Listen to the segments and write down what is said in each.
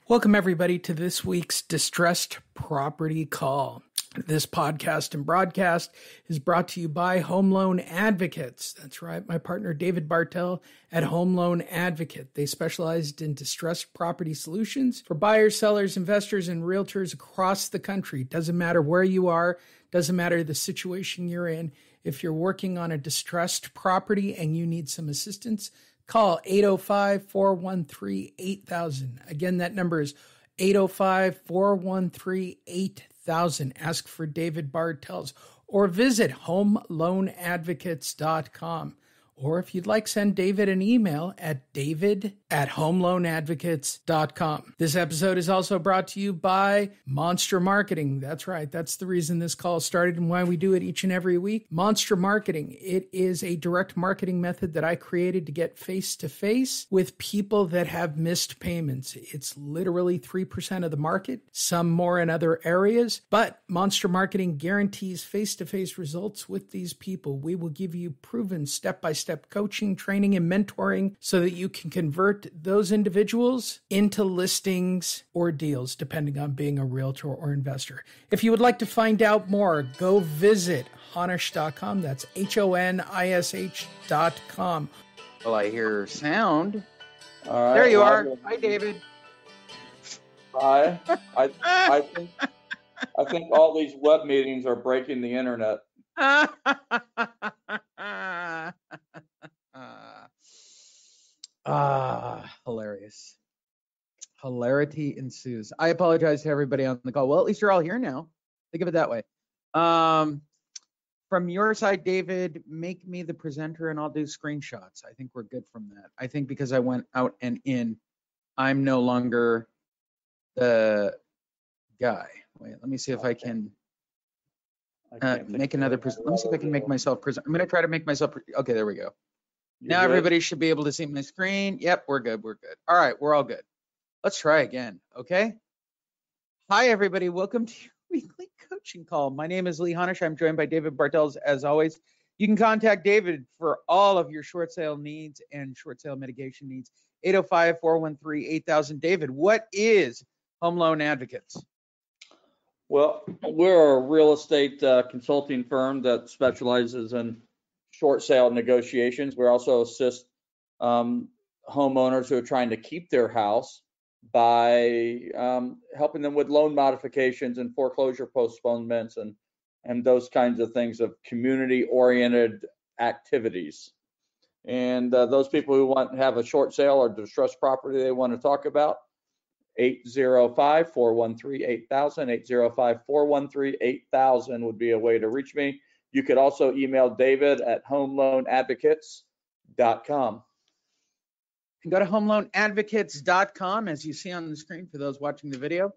Welcome, everybody, to this week's Distressed Property Call. This podcast and broadcast is brought to you by Home Loan Advocates. That's right, my partner David Bartels at Home Loan Advocate. They specialized in distressed property solutions for buyers, sellers, investors, and realtors across the country. Doesn't matter where you are, doesn't matter the situation you're in. If you're working on a distressed property and you need some assistance, call 805-413-8000. Again, that number is 805-413-8000. Ask for David Bartels or visit homeloanadvocates.com. Or if you'd like, send David an email at david@homeloanadvocates.com. This episode is also brought to you by Monster Marketing. That's right. That's the reason this call started and why we do it each and every week. Monster Marketing. It is a direct marketing method that I created to get face-to-face with people that have missed payments. It's literally 3% of the market, some more in other areas, but Monster Marketing guarantees face-to-face results with these people. We will give you proven step-by-step coaching, training, and mentoring so that you can convert those individuals into listings or deals, depending on being a realtor or investor. If you would like to find out more, go visit Honish.com. That's HONISH.com. Well, I hear sound. All right, there you are. Hi, David. Hi. I think all these web meetings are breaking the internet. Hilarious. Hilarity ensues. I apologize to everybody on the call. Well, at least you're all here now. Think of it that way. From your side, David, make me the presenter and I'll do screenshots. I think we're good from that. I think because I went out and in, I'm no longer the guy. Wait, let me see if I can make another present. Let me see if I can make myself present. I'm going to try to make myself. Okay, there we go. Now everybody should be able to see my screen. Yep, we're good. We're good. All right, we're all good. Let's try again, okay? Hi, everybody. Welcome to your weekly coaching call. My name is Lee Honish. I'm joined by David Bartels, as always. You can contact David for all of your short sale needs and short sale mitigation needs. 805-413-8000. David, what is Home Loan Advocates? Well, we're a real estate consulting firm that specializes in short sale negotiations. We also assist homeowners who are trying to keep their house by helping them with loan modifications and foreclosure postponements and those kinds of things of community-oriented activities. And those people who want to have a short sale or distressed property they want to talk about, 805-413-8000, 805-413-8000 would be a way to reach me. You could also email David at homeloanadvocates.com. You can go to homeloanadvocates.com, as you see on the screen for those watching the video,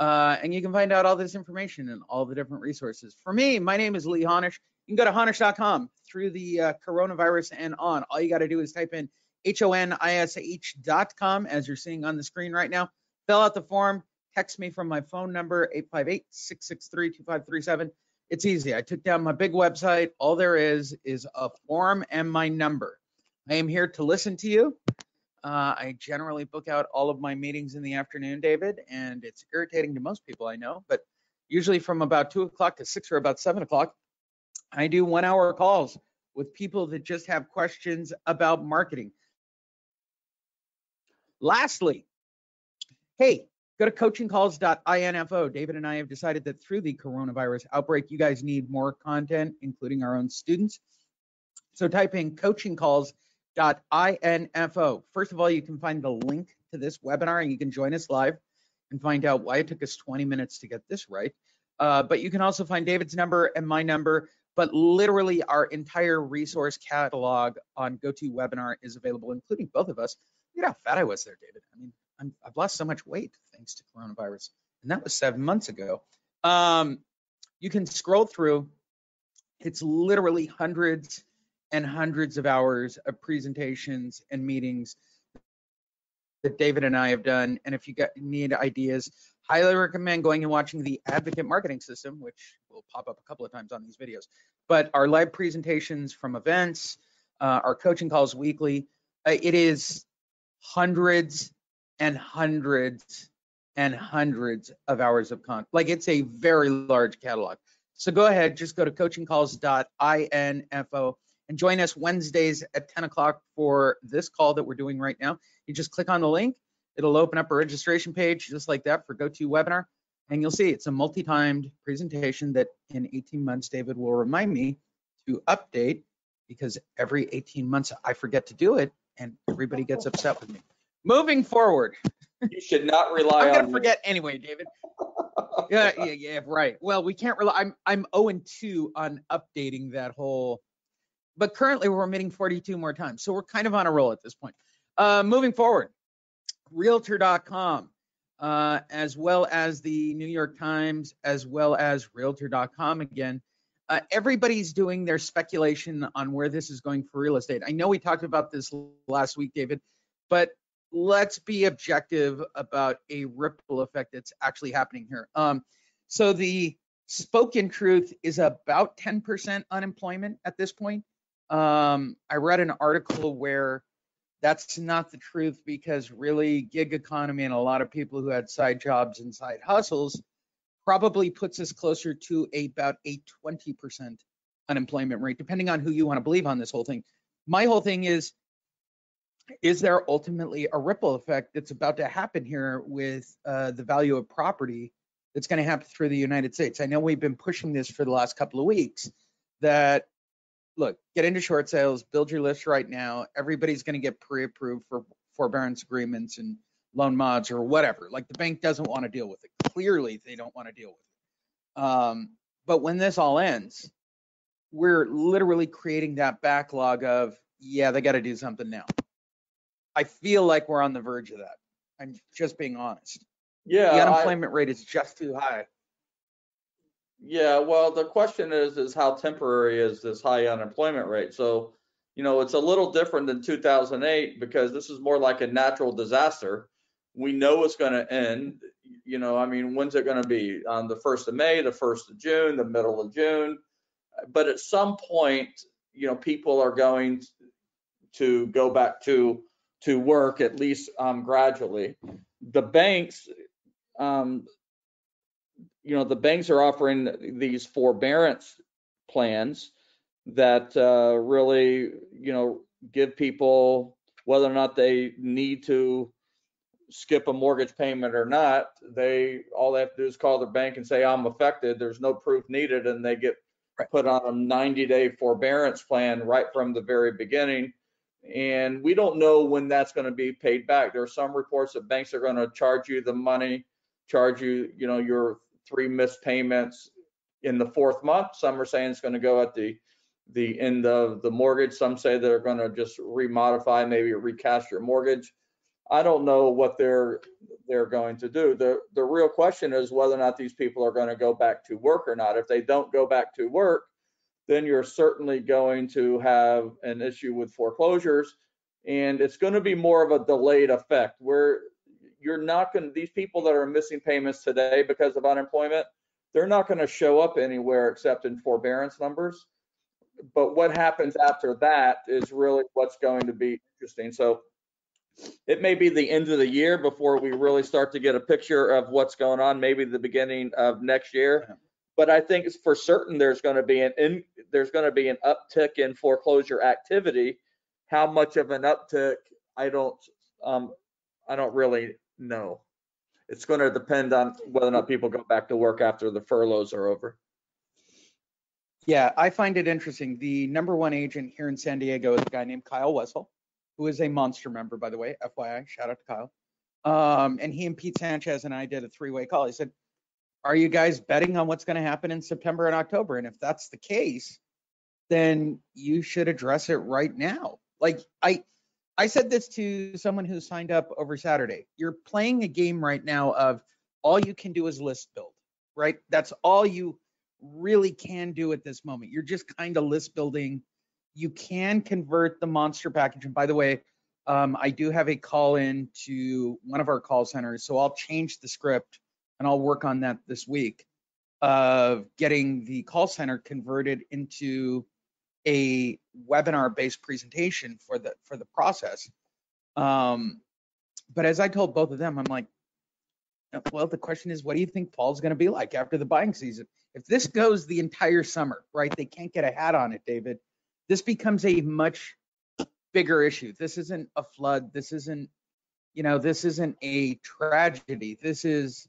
and you can find out all this information and all the different resources. For me, my name is Lee Honish. You can go to honish.com through the coronavirus and on. All you got to do is type in HONISH.com, as you're seeing on the screen right now. Fill out the form, text me from my phone number, 858-663-2537. It's easy. I took down my big website. All there is a form and my number. I am here to listen to you. I generally book out all of my meetings in the afternoon, David, and it's irritating to most people I know, but usually from about 2 o'clock to 6 or about 7 o'clock, I do 1 hour calls with people that just have questions about marketing. Lastly, hey, go to coachingcalls.info. David and I have decided that through the coronavirus outbreak, you guys need more content, including our own students. So type in coachingcalls.info. First of all, you can find the link to this webinar and you can join us live and find out why it took us 20 minutes to get this right. But you can also find David's number and my number, but literally our entire resource catalog on GoToWebinar is available, including both of us. Look at how fat I was there, David. I mean, I've lost so much weight thanks to coronavirus, and that was 7 months ago. You can scroll through. It's literally hundreds and hundreds of hours of presentations and meetings that David and I have done. And if you need ideas, highly recommend going and watching the Advocate Marketing System, which will pop up a couple of times on these videos. But our live presentations from events, our coaching calls weekly, it is hundreds and hundreds and hundreds of hours of content. Like, it's a very large catalog. So go ahead, just go to coachingcalls.info and join us Wednesdays at 10 o'clock for this call that we're doing right now. You just click on the link. It'll open up a registration page just like that for GoToWebinar. And you'll see it's a multi-timed presentation that in 18 months, David will remind me to update, because every 18 months I forget to do it and everybody gets upset with me. Moving forward. You should not rely I'm on. going to forget anyway, David. Yeah, right. Well, we can't rely. I'm 0-2 on updating that whole, but currently we're meeting 42 more times. So we're kind of on a roll at this point. Moving forward, Realtor.com, as well as the New York Times, as well as Realtor.com again. Everybody's doing their speculation on where this is going for real estate. I know we talked about this last week, David, but let's be objective about a ripple effect that's actually happening here. So the spoken truth is about 10% unemployment at this point. I read an article where that's not the truth, because really gig economy and a lot of people who had side jobs and side hustles probably puts us closer to about a 20% unemployment rate, depending on who you want to believe on this whole thing. My whole thing is there ultimately a ripple effect that's about to happen here with the value of property that's going to happen through the United States? I know we've been pushing this for the last couple of weeks that, look, get into short sales, build your list right now. Everybody's going to get pre-approved for forbearance agreements and loan mods or whatever. Like, the bank doesn't want to deal with it. Clearly, they don't want to deal with it. But when this all ends, we're literally creating that backlog of, yeah, they got to do something now. I feel like we're on the verge of that. I'm just being honest. Yeah, the unemployment rate is just too high. Yeah, well, the question is how temporary is this high unemployment rate? So, it's a little different than 2008, because this is more like a natural disaster. We know it's going to end. When's it going to be? On the 1st of May, the 1st of June, the middle of June? But at some point, people are going to go back to work, at least gradually. The banks, the banks are offering these forbearance plans that really, give people, whether or not they need to skip a mortgage payment or not, all they have to do is call their bank and say, I'm affected. There's no proof needed, and they get put on a 90-day forbearance plan right from the very beginning. And we don't know when that's going to be paid back. There are some reports that banks are going to charge you the money, charge you, your 3 missed payments in the 4th month. Some are saying it's going to go at the end of the mortgage. Some say they're going to just remodify, maybe recast your mortgage. I don't know what they're going to do. The real question is whether or not these people are going to go back to work or not. If they don't go back to work, then you're certainly going to have an issue with foreclosures, and it's going to be more of a delayed effect, where you're not going to, these people that are missing payments today because of unemployment, they're not going to show up anywhere except in forbearance numbers. But what happens after that is really what's going to be interesting. So it may be the end of the year before we really start to get a picture of what's going on, maybe the beginning of next year. But I think for certain there's going to be an uptick in foreclosure activity. How much of an uptick, I don't really know. It's going to depend on whether or not people go back to work after the furloughs are over. Yeah, I find it interesting. The number one agent here in San Diego is a guy named Kyle Wessel, who is a Monster member, by the way, FYI, shout out to Kyle. And he and Pete Sanchez and I did a 3-way call. He said, are you guys betting on what's going to happen in September and October? And if that's the case, then you should address it right now. Like, I said this to someone who signed up over Saturday. You're playing a game right now of all you can do is list build, right? That's all you really can do at this moment. You're just kind of list building. You can convert the monster package. And by the way, I do have a call in to one of our call centers, so I'll change the script and I'll work on that this week of getting the call center converted into a webinar-based presentation for the process. But as I told both of them, I'm like, Well, the question is, what do you think fall's going to be like after the buying season? If this goes the entire summer, right? They can't get a hat on it, David. This becomes a much bigger issue. This isn't a flood. This isn't, this isn't a tragedy. This is,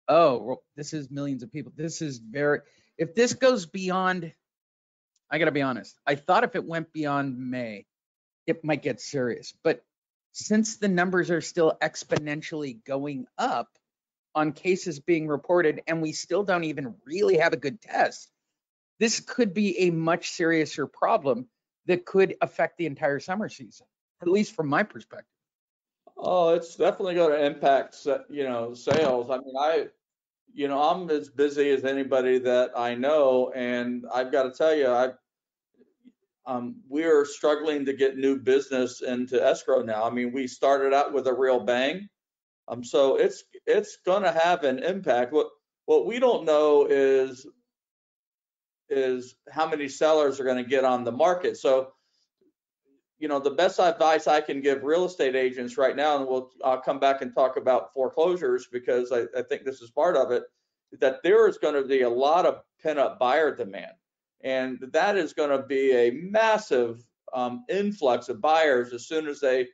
this is millions of people. If this goes beyond, I got to be honest, I thought if it went beyond May, it might get serious. But since the numbers are still exponentially going up on cases being reported, and we still don't even really have a good test, this could be a much seriouser problem that could affect the entire summer season, at least from my perspective. Oh, it's definitely going to impact, sales. I mean, I'm as busy as anybody that I know, and I've got to tell you, we're struggling to get new business into escrow now. I mean, we started out with a real bang, so it's going to have an impact. What we don't know is how many sellers are going to get on the market. So, the best advice I can give real estate agents right now, and I'll come back and talk about foreclosures because I think this is part of it, that there is going to be a lot of pent-up buyer demand. And that is going to be a massive influx of buyers as soon as they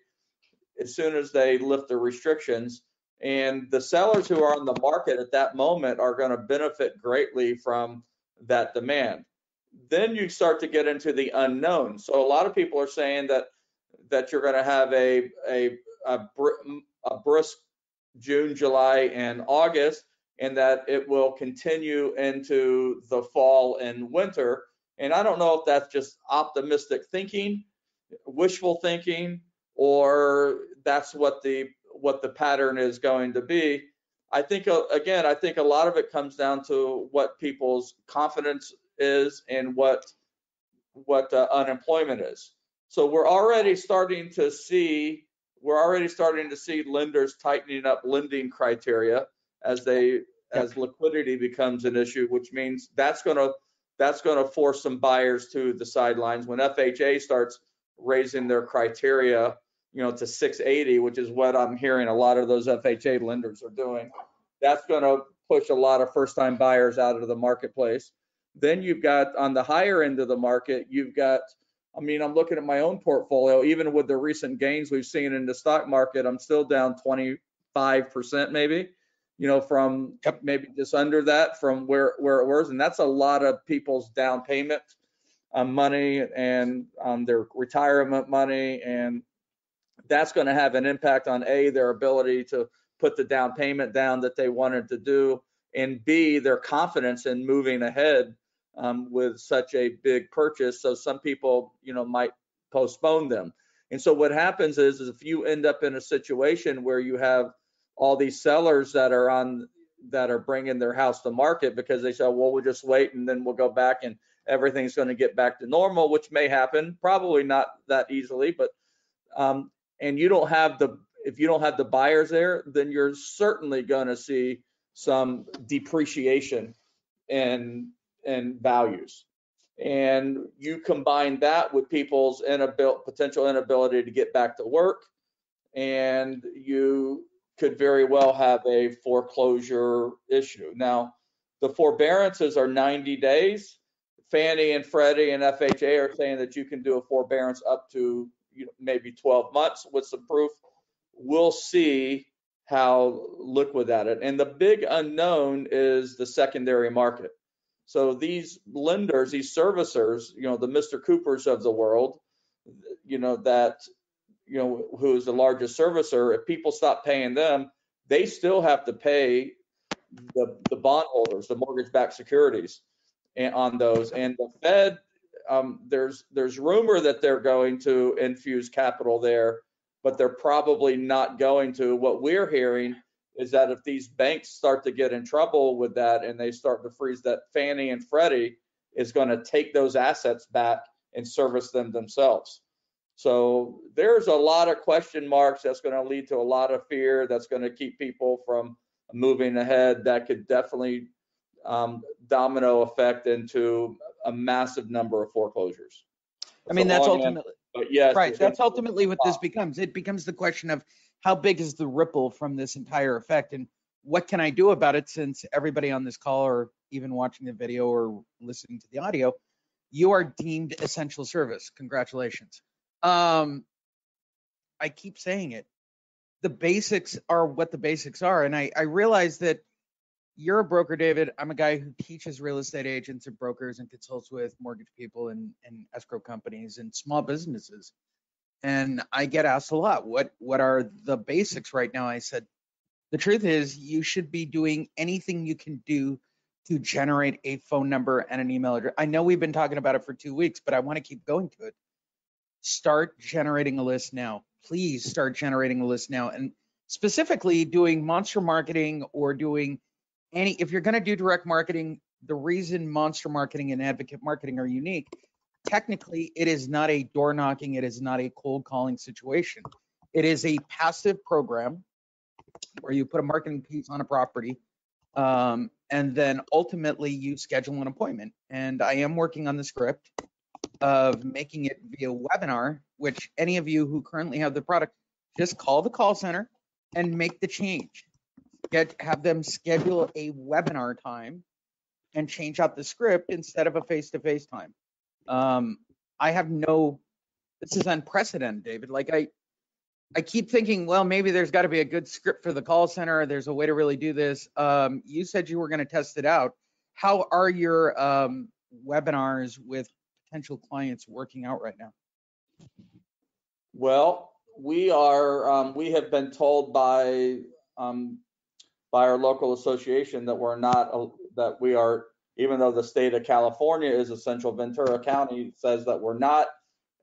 lift the restrictions. And the sellers who are on the market at that moment are going to benefit greatly from that demand. Then you start to get into the unknown. So a lot of people are saying that you're going to have a brisk June, July, and August, and that it will continue into the fall and winter. And I don't know if that's just optimistic thinking, wishful thinking, or that's what the pattern is going to be. I think, again, a lot of it comes down to what people's confidence is and what unemployment is. So we're already starting to see lenders tightening up lending criteria as liquidity becomes an issue, which means that's going to force some buyers to the sidelines. When FHA starts raising their criteria, to 680, which is what I'm hearing a lot of those FHA lenders are doing, that's going to push a lot of first-time buyers out of the marketplace. Then you've got on the higher end of the market, I'm looking at my own portfolio, even with the recent gains we've seen in the stock market, I'm still down 25% maybe, from maybe just under that from where it was. And that's a lot of people's down payment money and their retirement money. And that's going to have an impact on their ability to put the down payment down that they wanted to do, and B, their confidence in moving ahead with such a big purchase. So some people, might postpone them. And so what happens is if you end up in a situation where you have all these sellers that are bringing their house to market because they say, well, we'll just wait and then we'll go back and everything's going to get back to normal, which may happen, probably not that easily, but and if you don't have the buyers there, then you're certainly going to see some depreciation in values. And you combine that with people's potential inability to get back to work, and you could very well have a foreclosure issue. Now, the forbearances are 90 days. Fannie and Freddie and FHA are saying that you can do a forbearance up to maybe 12 months with some proof. We'll see how liquid that is. And the big unknown is the secondary market. So these lenders, these servicers, the Mr. Coopers of the world, who is the largest servicer, if people stop paying them, they still have to pay the bondholders, the mortgage-backed securities on those. And the Fed, there's rumor that they're going to infuse capital there, but they're probably not going to. What we're hearing is that if these banks start to get in trouble with that and they start to freeze, that Fannie and Freddie is going to take those assets back and service them themselves. So there's a lot of question marks. That's going to lead to a lot of fear. That's going to keep people from moving ahead. That could definitely domino effect into a massive number of foreclosures. That's ultimately, but yes, right. That's ultimately what this becomes. It becomes the question of how big is the ripple from this entire effect, and what can I do about it, since everybody on this call, or even watching the video or listening to the audio, you are deemed essential service. Congratulations. I keep saying it. The basics are what the basics are. And I realize that you're a broker, David. I'm a guy who teaches real estate agents and brokers and consults with mortgage people and escrow companies and small businesses. And I get asked a lot, what are the basics right now? I said, the truth is, you should be doing anything you can do to generate a phone number and an email address. I know we've been talking about it for 2 weeks, but I want to keep going to it. Start generating a list now. Please start generating a list now. And specifically doing monster marketing, or doing if you're going to do direct marketing, the reason monster marketing and advocate marketing are unique, technically it is not a door knocking, it is not a cold calling situation. It is a passive program where you put a marketing piece on a property, and then ultimately you schedule an appointment. And I am working on the script of making it via webinar, which any of you who currently have the product, just call the call center and make the change. Have them schedule a webinar time and change out the script instead of a face-to-face time. This is unprecedented, David. Like I keep thinking, well, maybe there's got to be a good script for the call center. There's a way to really do this. You said you were going to test it out. How are your webinars with potential clients working out right now? Well, we have been told by our local association that we are, even though the state of California is essential, Ventura County says that we're not,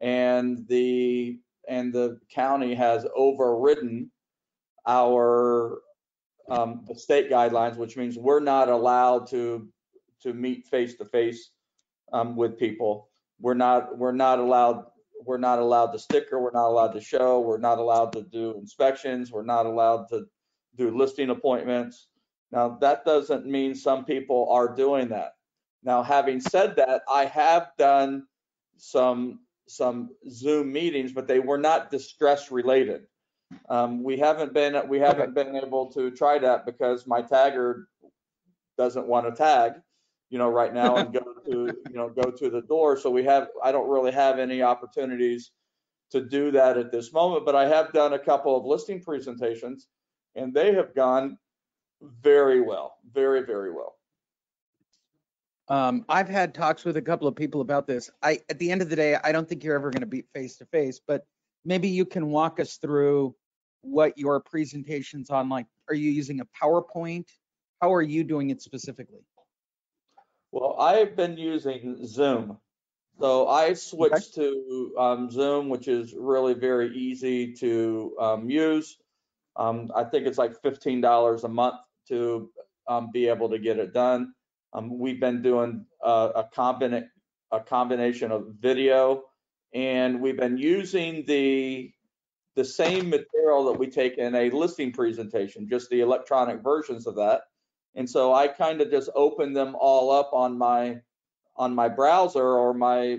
and the county has overridden the state guidelines, which means we're not allowed to meet face to face with people. We're not allowed to sticker. We're not allowed to show. We're not allowed to do inspections. We're not allowed to do listing appointments. Now, that doesn't mean some people are doing that. Now, having said that, I have done some Zoom meetings, but they were not distress related. We haven't been able to try that because my tagger doesn't want to tag, right now and go to the door. So I don't really have any opportunities to do that at this moment, but I have done a couple of listing presentations and they have gone very well, very, very well. I've had talks with a couple of people about this. At the end of the day, I don't think you're ever going to be face to face, but maybe you can walk us through what your presentation's on like. Are you using a PowerPoint? How are you doing it specifically? Well, I've been using Zoom. So I switched to Zoom, which is really very easy to use. I think it's like $15 a month to be able to get it done. We've been doing a combination of video, and we've been using the same material that we take in a listing presentation, just the electronic versions of that. And so I kind of just open them all up on my browser or my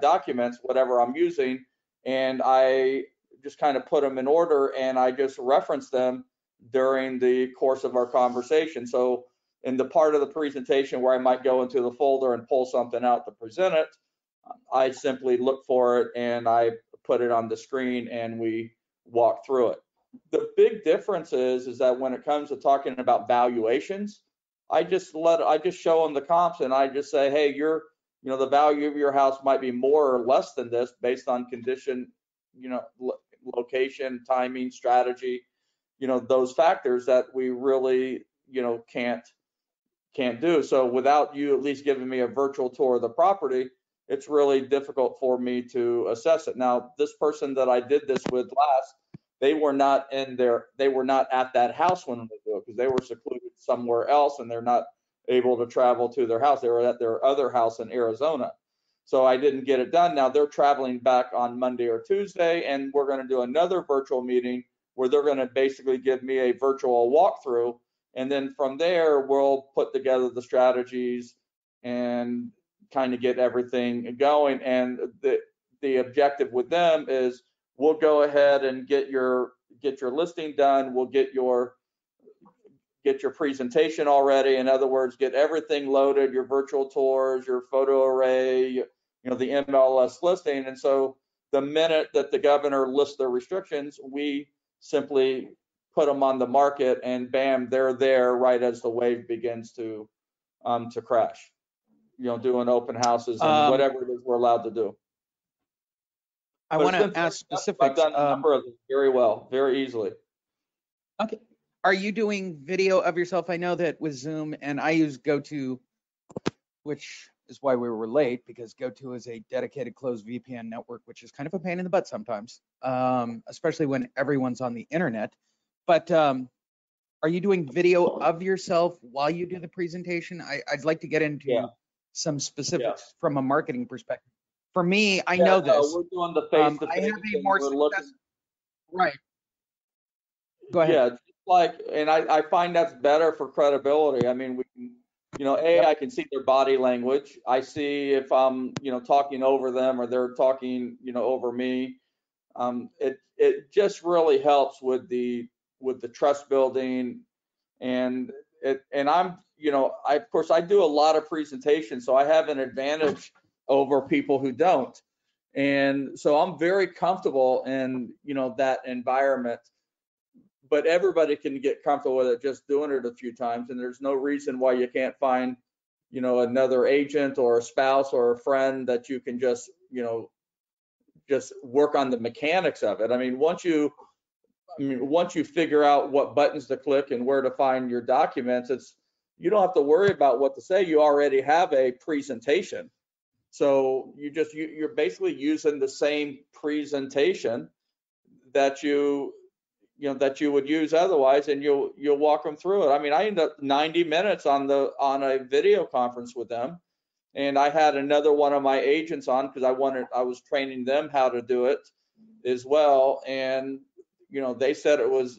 documents, whatever I'm using, and I just kind of put them in order and I just reference them during the course of our conversation. So in the part of the presentation where I might go into the folder and pull something out to present it, I simply look for it and I put it on the screen and we walk through it. The big difference is that when it comes to talking about valuations, I just show them the comps and I just say, hey, the value of your house might be more or less than this based on condition, location, timing, strategy, those factors that we really, can't do. So without you at least giving me a virtual tour of the property, it's really difficult for me to assess it. Now, this person that I did this with last, they were not at that house when they do it because they were secluded somewhere else and they're not able to travel to their house. They were at their other house in Arizona. So I didn't get it done. Now they're traveling back on Monday or Tuesday, and we're going to do another virtual meeting where they're going to basically give me a virtual walkthrough. And then from there, we'll put together the strategies and kind of get everything going. And the objective with them is we'll go ahead and get your listing done. We'll get your get your presentation all ready. In other words, get everything loaded, your virtual tours, your photo array, the MLS listing. And so the minute that the governor lists the restrictions, we simply put them on the market, and bam, they're there right as the wave begins to crash. Doing open houses and whatever it is we're allowed to do. I want to ask specifics. I've done a number of them very well, very easily. Okay. Are you doing video of yourself? I know that with Zoom, and I use GoTo, which is why we were late, because GoTo is a dedicated closed VPN network, which is kind of a pain in the butt sometimes, especially when everyone's on the internet. But are you doing video of yourself while you do the presentation? I'd like to get into some specifics from a marketing perspective. For me, I know this. We're doing the face-to-face. I have a more successful. Right. Go ahead. Yeah, and I find that's better for credibility. I mean, we can, I can see their body language. I see if I'm, talking over them or they're talking, over me. It just really helps with the trust building, and I'm, of course I do a lot of presentations, so I have an advantage over people who don't. And so I'm very comfortable in, that environment. But everybody can get comfortable with it just doing it a few times, and there's no reason why you can't find, another agent or a spouse or a friend that you can just work on the mechanics of it. I mean, once you figure out what buttons to click and where to find your documents, you don't have to worry about what to say. You already have a presentation, so you're basically using the same presentation that you would use otherwise, and you'll walk them through it. I mean, I ended up 90 minutes on a video conference with them, and I had another one of my agents on because I was training them how to do it as well. And they said it was,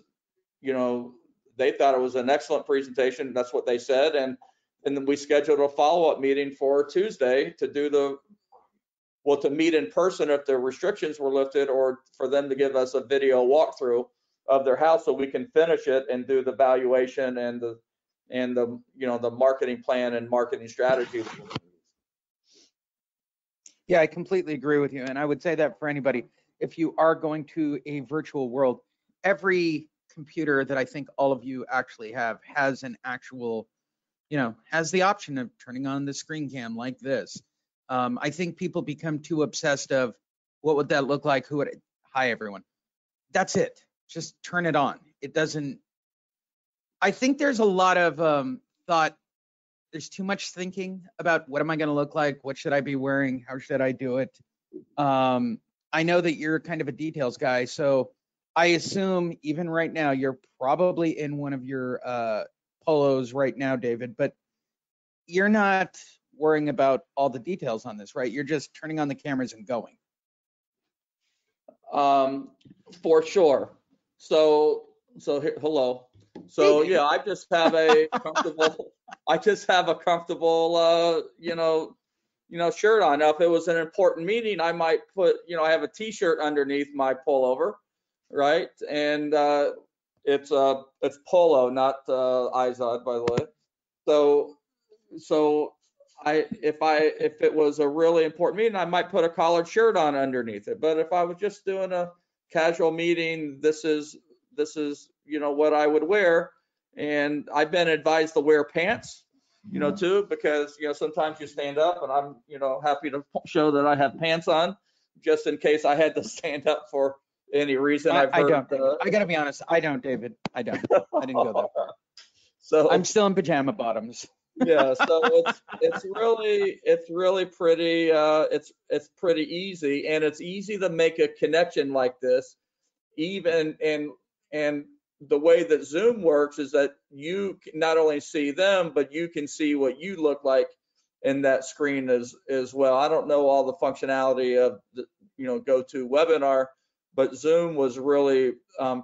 they thought it was an excellent presentation. That's what they said, and then we scheduled a follow-up meeting for Tuesday to to meet in person if the restrictions were lifted, or for them to give us a video walkthrough of their house so we can finish it and do the valuation and the marketing plan and marketing strategy. Yeah, I completely agree with you. And I would say that for anybody, if you are going to a virtual world, every computer that I think all of you actually have has an actual, has the option of turning on the screen cam like this. I think people become too obsessed of what would that look like? Hi, everyone. That's it. Just turn it on. It doesn't. I think there's a lot of thought. There's too much thinking about what am I going to look like? What should I be wearing? How should I do it? I know that you're kind of a details guy, so I assume even right now you're probably in one of your polos right now, David, but you're not worrying about all the details on this, right? You're just turning on the cameras and going. For sure. So hello. So yeah, I just have a comfortable. Shirt on. Now, if it was an important meeting, I might put, I have a T-shirt underneath my pullover, right? And it's polo, not Izod, by the way. So if it was a really important meeting, I might put a collared shirt on underneath it. But if I was just doing a casual meeting, this is what I would wear. And I've been advised to wear pants, too, because sometimes you stand up, and I'm happy to show that I have pants on, just in case I had to stand up for any reason. I don't. I gotta be honest. I don't, David. I don't. I didn't go that far. So I'm still in pajama bottoms. Yeah, so it's really pretty. It's pretty easy, and it's easy to make a connection like this. Even and the way that Zoom works is that you not only see them, but you can see what you look like in that screen as well. I don't know all the functionality of the GoToWebinar, but Zoom was really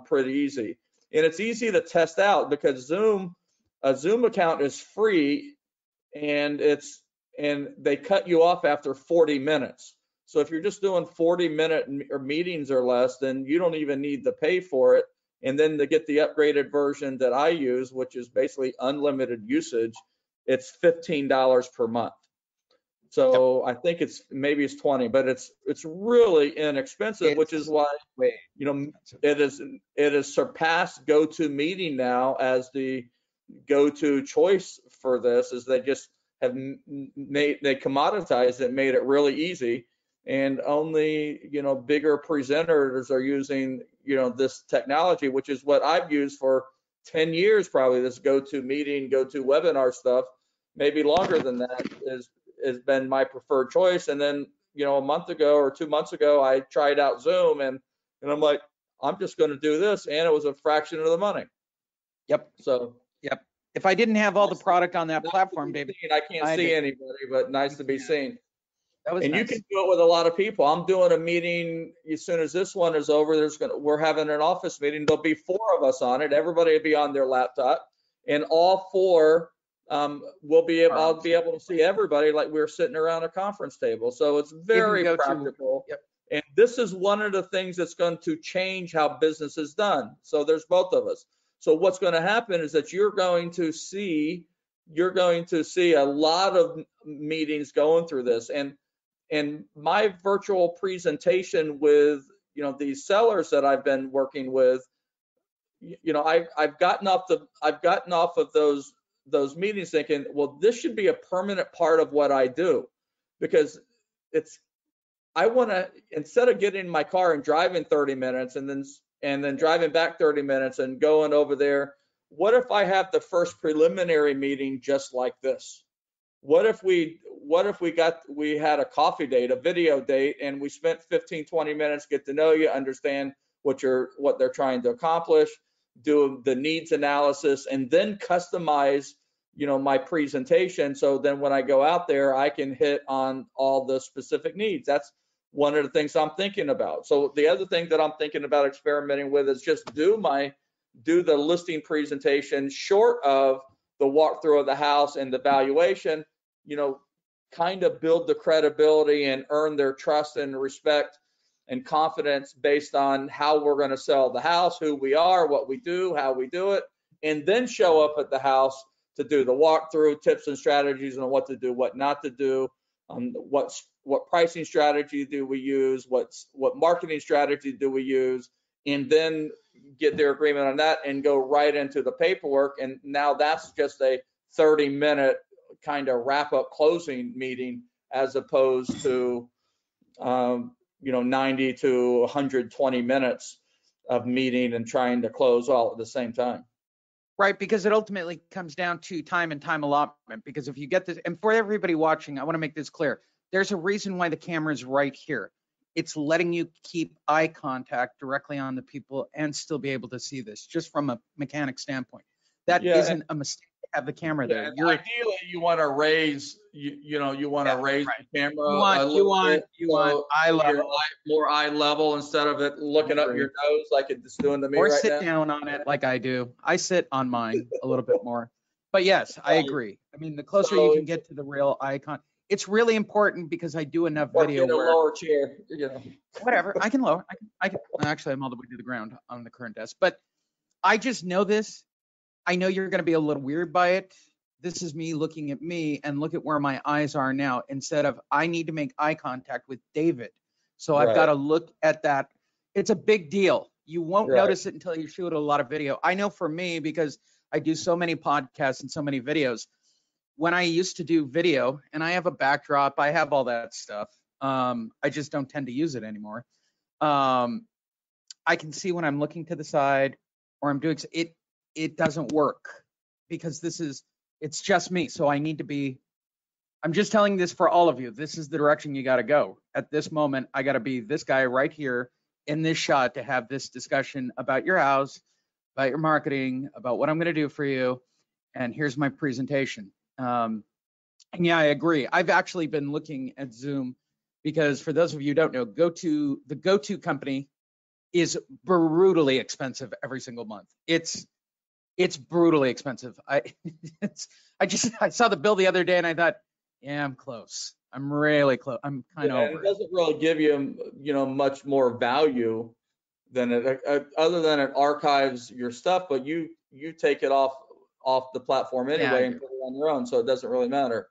pretty easy, and it's easy to test out because a Zoom account is free, and they cut you off after 40 minutes. So if you're just doing 40-minute meetings or less, then you don't even need to pay for it. And then to get the upgraded version that I use, which is basically unlimited usage, it's $15 per month. So I think maybe it's 20, but it's really inexpensive, which is why, you know, it has surpassed GoToMeeting now as the go-to choice for this. Is they just have they commoditized it, made it really easy, and only, you know, bigger presenters are using, you know, this technology, which is what I've used for 10 years probably. This GoToMeeting, GoToWebinar stuff, maybe longer than that, has been my preferred choice. And then, you know, a month ago or 2 months ago, I tried out Zoom, and I'm like, I'm just going to do this, and it was a fraction of the money. Yep. So, yep. If I didn't have all the product on that platform, David, I can't see anybody, but nice to be seen. That was and nice. You can do it with a lot of people. I'm doing a meeting as soon as this one is over. We're having an office meeting. There'll be 4 of us on it. Everybody will be on their laptop, and all 4 I'll be able to see everybody like we're sitting around a conference table. So it's very practical. Yep. And this is one of the things that's going to change how business is done. So there's both of us. So what's going to happen is that you're going to see a lot of meetings going through this. And my virtual presentation with, you know, these sellers that I've been working with, you know, I've gotten off of those meetings thinking, well, this should be a permanent part of what I do, because I want to, instead of getting in my car and driving 30 minutes and then driving back 30 minutes and going over there, what if I have the first preliminary meeting just like this? What if we had a coffee date, a video date, and we spent 15, 20 minutes, get to know you, understand what they're trying to accomplish, do the needs analysis, and then customize, you know, my presentation. So then when I go out there, I can hit on all the specific needs. That's one of the things I'm thinking about. So the other thing that I'm thinking about experimenting with is just do the listing presentation short of the walkthrough of the house and the valuation, you know, kind of build the credibility and earn their trust and respect and confidence based on how we're going to sell the house, who we are, what we do, how we do it, and then show up at the house to do the walkthrough, tips and strategies on what to do, what not to do, what pricing strategy do we use, what marketing strategy do we use, and then get their agreement on that and go right into the paperwork. And now that's just a 30-minute kind of wrap-up closing meeting, as opposed to 90 to 120 minutes of meeting and trying to close all at the same time. Right, because it ultimately comes down to time and time allotment. Because if you get this, and for everybody watching, I want to make this clear. There's a reason why the camera is right here. It's letting you keep eye contact directly on the people and still be able to see this, just from a mechanic standpoint. That isn't a mistake to have the camera there. Ideally, you want to raise, raise the camera. You want eye level, more eye level, instead of it looking up your nose like it's doing to me right now. Or sit down on it like I do. I sit on mine a little bit more. But yes, I agree. I mean, the closer you can get to the real icon, it's really important, because I do enough video where lower chair, whatever, I can lower. I can actually, I'm all the way to the ground on the current desk, but I just know this. I know you're going to be a little weird by it. This is me looking at me, and look at where my eyes are now, instead of I need to make eye contact with David. So I've got to look at that. It's a big deal. You won't notice it until you shoot a lot of video. I know for me, because I do so many podcasts and so many videos. When I used to do video, and I have a backdrop, I have all that stuff. I just don't tend to use it anymore. I can see when I'm looking to the side or I'm doing it. It doesn't work, because it's just me. So I need to be. I'm just telling this for all of you. This is the direction you got to go. At this moment, I got to be this guy right here in this shot to have this discussion about your house, about your marketing, about what I'm going to do for you. And here's my presentation. And yeah, I agree. I've actually been looking at Zoom, because for those of you who don't know, the go-to company is brutally expensive every single month. It's brutally expensive. I saw the bill the other day and I thought, yeah, I'm close. I'm really close. I'm kind of over. It doesn't really give you, much more value then other than it archives your stuff, but you take it off the platform anyway and put it on your own, so it doesn't really matter.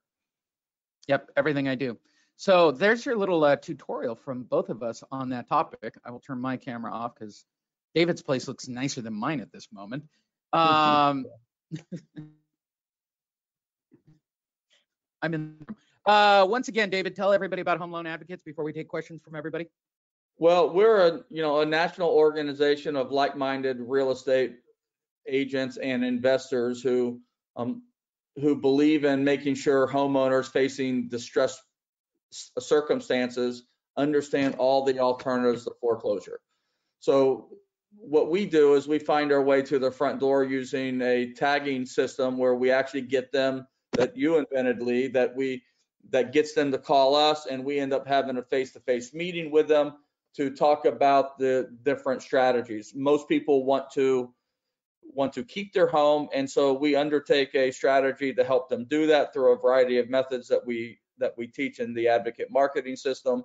Yep, everything I do. So there's your little tutorial from both of us on that topic. I will turn my camera off because David's place looks nicer than mine at this moment. I'm in. Once again, David, tell everybody about Home Loan Advocates before we take questions from everybody. Well, we're a national organization of like-minded real estate agents and investors who believe in making sure homeowners facing distressed circumstances understand all the alternatives to foreclosure. So what we do is we find our way to the front door using a tagging system where we actually get them, that you invented, Lee, that gets them to call us, and we end up having a face-to-face meeting with them to talk about the different strategies. Most people want to keep their home, and so we undertake a strategy to help them do that through a variety of methods that we teach in the advocate marketing system.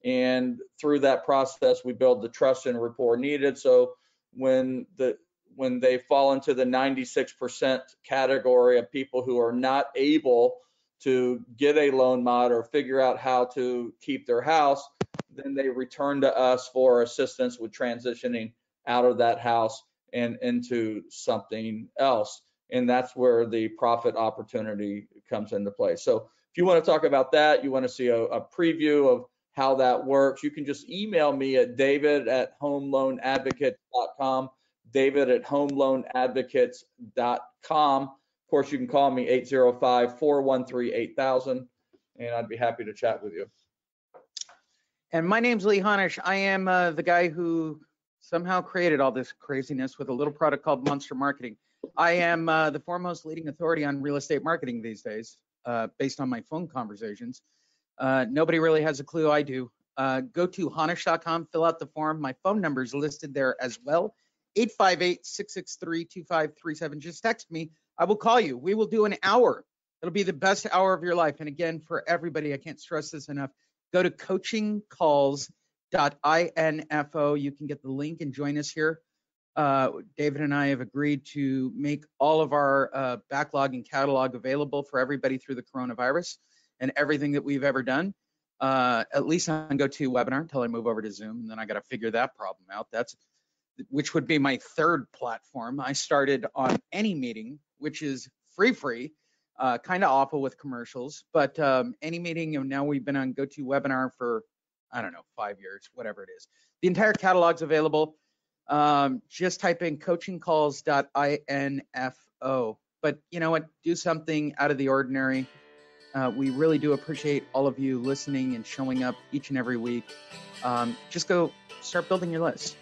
And through that process, we build the trust and rapport needed. So when they fall into the 96% category of people who are not able to get a loan mod or figure out how to keep their house, then they return to us for assistance with transitioning out of that house and into something else. And that's where the profit opportunity comes into play. So if you want to talk about that, you want to see a preview of how that works, you can just email me at david@homeloanadvocates.com, david@homeloanadvocates.com. Of course, you can call me 805-413-8000, and I'd be happy to chat with you. And my name's Lee Honish. I am the guy who somehow created all this craziness with a little product called Monster Marketing. I am the foremost leading authority on real estate marketing these days, based on my phone conversations. Nobody really has a clue. I do. Go to honish.com, fill out the form. My phone number is listed there as well. 858-663-2537. Just text me. I will call you. We will do an hour. It'll be the best hour of your life. And again, for everybody, I can't stress this enough. Go to coachingcalls.info. You can get the link and join us here. David and I have agreed to make all of our backlog and catalog available for everybody through the coronavirus and everything that we've ever done, at least on GoToWebinar until I move over to Zoom. And then I got to figure that problem out. Which would be my third platform. I started on AnyMeeting, which is free, kind of awful with commercials, but AnyMeeting, and now we've been on GoToWebinar for, I don't know, 5 years, whatever it is. The entire catalog's available. Just type in coachingcalls.info. But you know what? Do something out of the ordinary. We really do appreciate all of you listening and showing up each and every week. Just go start building your list.